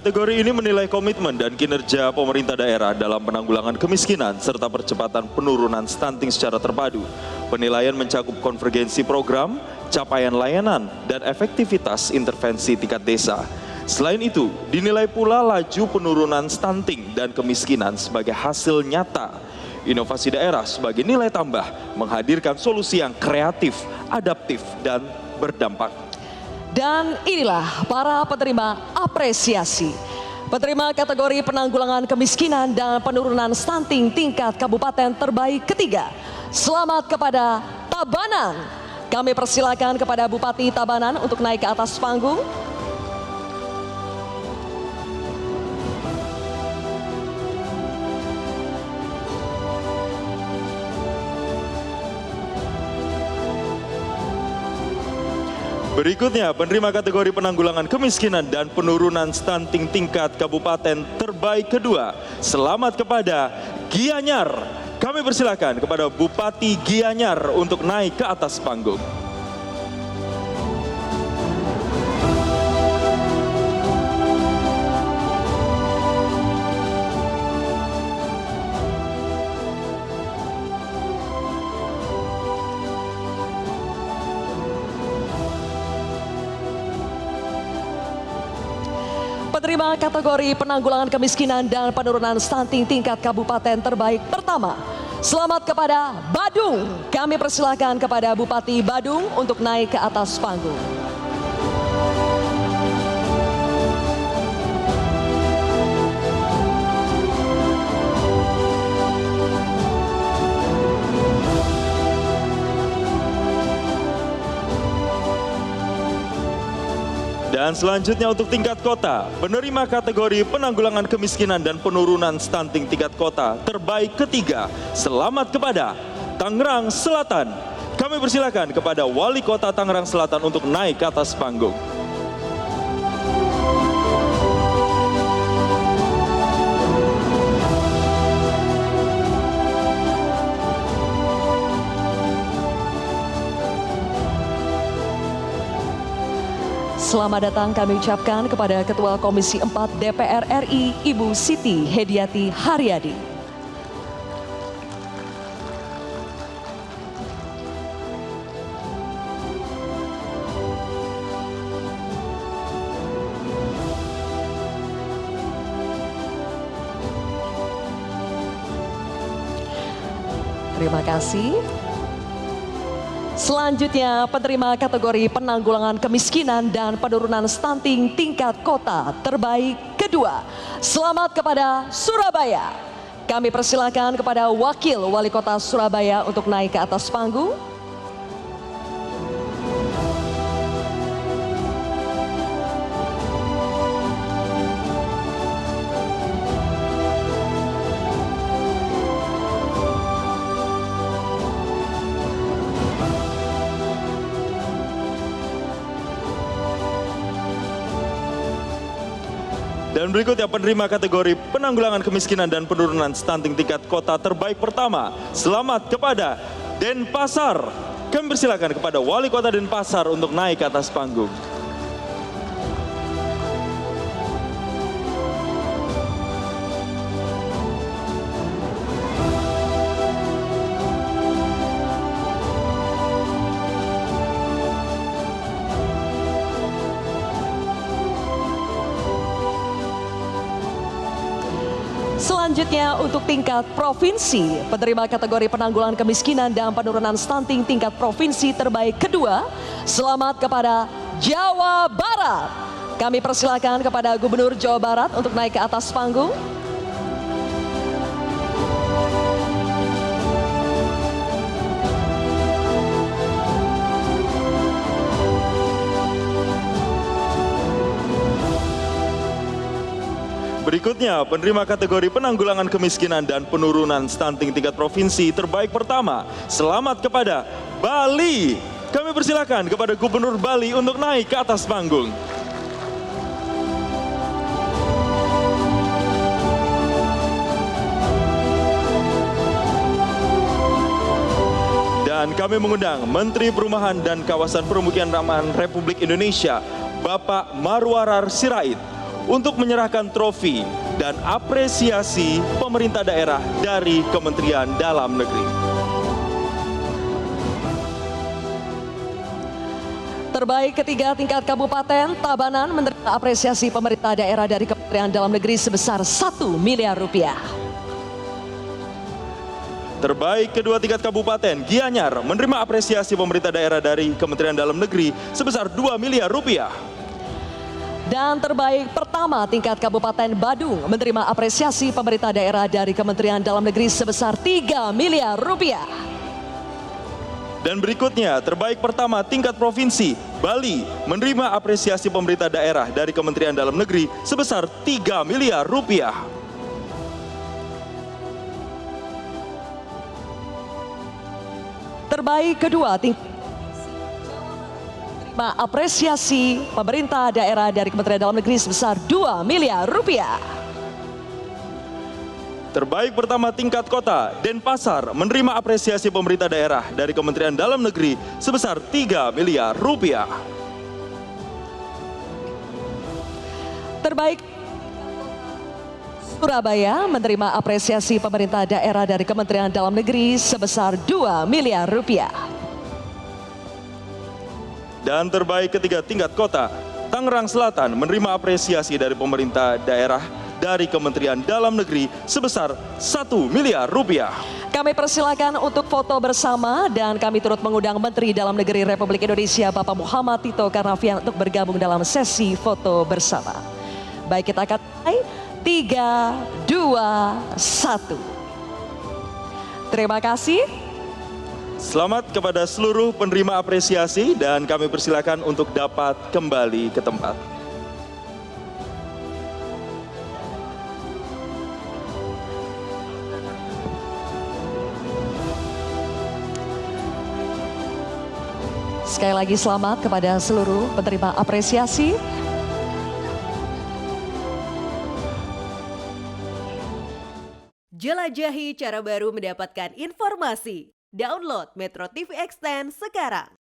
Kategori ini menilai komitmen dan kinerja pemerintah daerah dalam penanggulangan kemiskinan serta percepatan penurunan stunting secara terpadu. Penilaian mencakup konvergensi program, capaian layanan, dan efektivitas intervensi tingkat desa. Selain itu, dinilai pula laju penurunan stunting dan kemiskinan sebagai hasil nyata. Inovasi daerah sebagai nilai tambah menghadirkan solusi yang kreatif, adaptif, dan berdampak. Dan inilah para penerima apresiasi. Penerima kategori penanggulangan kemiskinan dan penurunan stunting tingkat kabupaten terbaik ketiga. Selamat kepada Tabanan. Kami persilakan kepada Bupati Tabanan untuk naik ke atas panggung. Berikutnya, penerima kategori penanggulangan kemiskinan dan penurunan stunting tingkat kabupaten terbaik kedua. Selamat kepada Gianyar. Kami persilakan kepada Bupati Gianyar untuk naik ke atas panggung. Penerima kategori penanggulangan kemiskinan dan penurunan stunting tingkat kabupaten terbaik pertama. Selamat kepada Badung. Kami persilakan kepada Bupati Badung untuk naik ke atas panggung. Dan selanjutnya untuk tingkat kota, penerima kategori penanggulangan kemiskinan dan penurunan stunting tingkat kota terbaik ketiga. Selamat kepada Tangerang Selatan. Kami persilakan kepada Wali Kota Tangerang Selatan untuk naik ke atas panggung. Selamat datang kami ucapkan kepada Ketua Komisi 4 DPR RI, Ibu Siti Hediati Haryadi. Terima kasih. Selanjutnya, penerima kategori penanggulangan kemiskinan dan penurunan stunting tingkat kota terbaik kedua. Selamat kepada Surabaya. Kami persilakan kepada Wakil Wali Kota Surabaya untuk naik ke atas panggung. Dan berikutnya penerima kategori penanggulangan kemiskinan dan penurunan stunting tingkat kota terbaik pertama. Selamat kepada Denpasar. Kami persilakan kepada Wali Kota Denpasar untuk naik ke atas panggung. Selanjutnya untuk tingkat provinsi, penerima kategori penanggulangan kemiskinan dan penurunan stunting tingkat provinsi terbaik kedua. Selamat kepada Jawa Barat. Kami persilakan kepada Gubernur Jawa Barat untuk naik ke atas panggung. Berikutnya, penerima kategori penanggulangan kemiskinan dan penurunan stunting tingkat provinsi terbaik pertama. Selamat kepada Bali. Kami persilakan kepada Gubernur Bali untuk naik ke atas panggung. Dan kami mengundang Menteri Perumahan dan Kawasan Permukiman Rakyat Republik Indonesia, Bapak Marwarar Sirait, untuk menyerahkan trofi dan apresiasi pemerintah daerah dari Kementerian Dalam Negeri. Terbaik ketiga tingkat kabupaten, Tabanan menerima apresiasi pemerintah daerah dari Kementerian Dalam Negeri sebesar 1 miliar rupiah. Terbaik kedua tingkat kabupaten, Gianyar menerima apresiasi pemerintah daerah dari Kementerian Dalam Negeri sebesar 2 miliar rupiah. Dan terbaik pertama tingkat Kabupaten Badung menerima apresiasi pemerintah daerah dari Kementerian Dalam Negeri sebesar 3 miliar rupiah. Dan berikutnya, terbaik pertama tingkat provinsi, Bali menerima apresiasi pemerintah daerah dari Kementerian Dalam Negeri sebesar 3 miliar rupiah. Terbaik kedua tingkat menerima apresiasi pemerintah daerah dari Kementerian Dalam Negeri sebesar 2 miliar rupiah. Terbaik pertama tingkat kota, Denpasar menerima apresiasi pemerintah daerah dari Kementerian Dalam Negeri sebesar 3 miliar rupiah. Terbaik Surabaya menerima apresiasi pemerintah daerah dari Kementerian Dalam Negeri sebesar 2 miliar rupiah. Dan terbaik ketiga tingkat kota, Tangerang Selatan menerima apresiasi dari pemerintah daerah dari Kementerian Dalam Negeri sebesar 1 miliar rupiah. Kami persilakan untuk foto bersama dan kami turut mengundang Menteri Dalam Negeri Republik Indonesia Bapak Muhammad Tito Karnavian untuk bergabung dalam sesi foto bersama. Baik, kita akan mulai. 3, 2, 1. Terima kasih. Selamat kepada seluruh penerima apresiasi dan kami persilakan untuk dapat kembali ke tempat. Sekali lagi selamat kepada seluruh penerima apresiasi. Jelajahi cara baru mendapatkan informasi. Download Metro TV Extend sekarang.